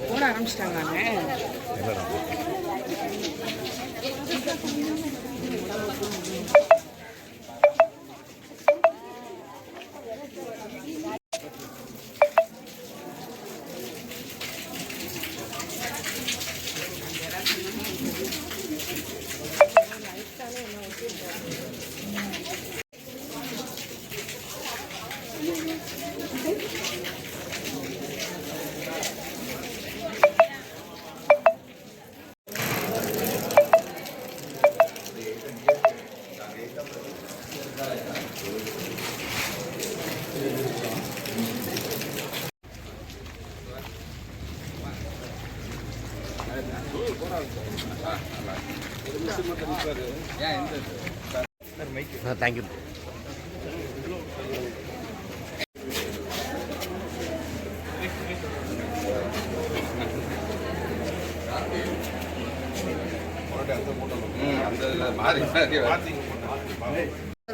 போட ஆரம்பிச்சிட்டாங்க. தேங்க்யூ.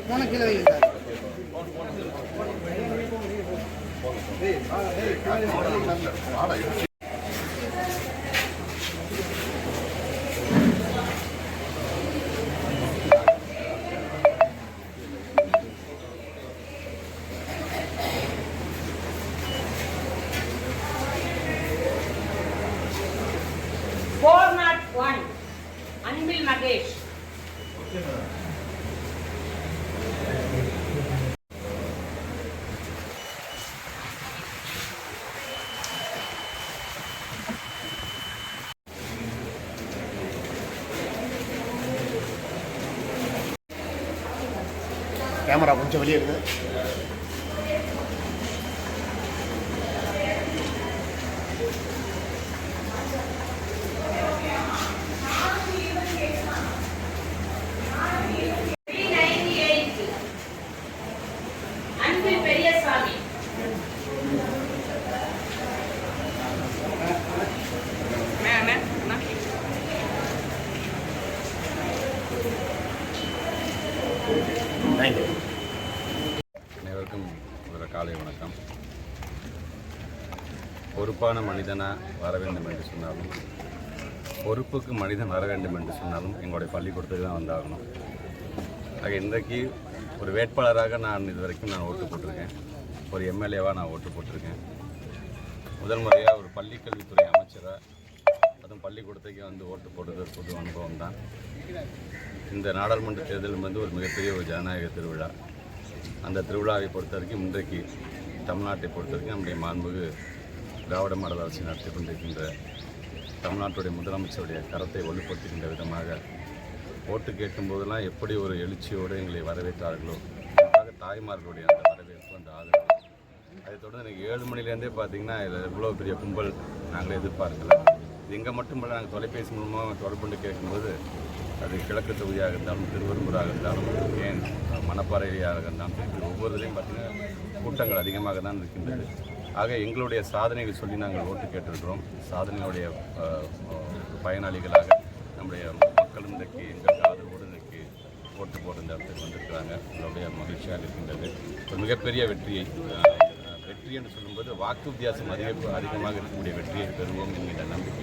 போன கீழே வைங்க சார். அன்பில் மகேஷ். கேமரா கொஞ்சம் வெளியே இருக்குது. அனைவருக்கும் ஒரு காலை வணக்கம். பொறுப்பான மனிதனாக வர வேண்டும் என்று சொன்னாலும், பொறுப்புக்கு மனிதன் வர வேண்டும் என்று சொன்னாலும் எங்களுடைய பள்ளிக்கூடத்துக்கு தான் வந்தாகணும். ஆக இன்றைக்கு ஒரு வேட்பாளராக நான் இதுவரைக்கும் ஓட்டு போட்டிருக்கேன். ஒரு எம்எல்ஏவாக நான் ஓட்டு போட்டிருக்கேன். முதல் முறையாக ஒரு பள்ளிக்கல்வித்துறை அமைச்சராக, அதுவும் பள்ளிக்கூடத்துக்கு ஓட்டு போட்டது ஒரு புது அனுபவம் தான். இந்த நாடாளுமன்ற தேர்தல் ஒரு மிகப்பெரிய ஒரு ஜனநாயக திருவிழா. அந்த திருவிழாவை பொறுத்த வரைக்கும் இன்றைக்கு தமிழ்நாட்டை பொறுத்த வரைக்கும் நம்முடைய மாண்புமிகு திராவிட மாடல் அரசு நடத்தி கொண்டிருக்கின்ற தமிழ்நாட்டுடைய முதலமைச்சருடைய கரத்தை வலுப்படுத்துகின்ற விதமாக ஓட்டு கேட்கும்போதெல்லாம் எப்படி ஒரு எழுச்சியோடு எங்களை வரவேற்றார்களோ, அதுக்காக தாய்மார்களுடைய அந்த வரவேற்பு, அந்த ஆதரவு. அதைத் தொடர்ந்து எனக்கு 7 மணிலேருந்தே பார்த்திங்கன்னா இதில் இவ்வளோ பெரிய கும்பல் நாங்கள் எதிர்பார்க்கல. இது எங்கே மட்டுமல்ல, நாங்கள் தொலைபேசி மூலமாக தொடர்பு கொண்டு கேட்கும்போது அது கிழக்கு தொகுதியாக இருந்தாலும், திருவெரும்பூராக இருந்தாலும், ஏன் மணப்பாறையாக இருந்தாலும் சரி, ஒவ்வொருவரையும் பார்த்திங்கன்னா கூட்டங்கள் அதிகமாக தான் இருக்கின்றது. ஆக எங்களுடைய சாதனைகள் சொல்லி நாங்கள் ஓட்டு கேட்டிருக்கிறோம். சாதனைகளுடைய பயனாளிகளாக நம்முடைய மக்கள் இன்றைக்கு எங்களுக்கு ஆதரவோடு இன்றைக்கு ஓட்டு போட இந்த இடத்துக்கு வந்திருக்கிறாங்க. எங்களுடைய மகிழ்ச்சியாக இருக்கின்றது. ஒரு மிகப்பெரிய வெற்றி என்று சொல்லும்போது வாக்கு வித்தியாசம் அதிகமாக இருக்கக்கூடிய வெற்றியை பெறுவோம் என்கின்ற நம்பிக்கை.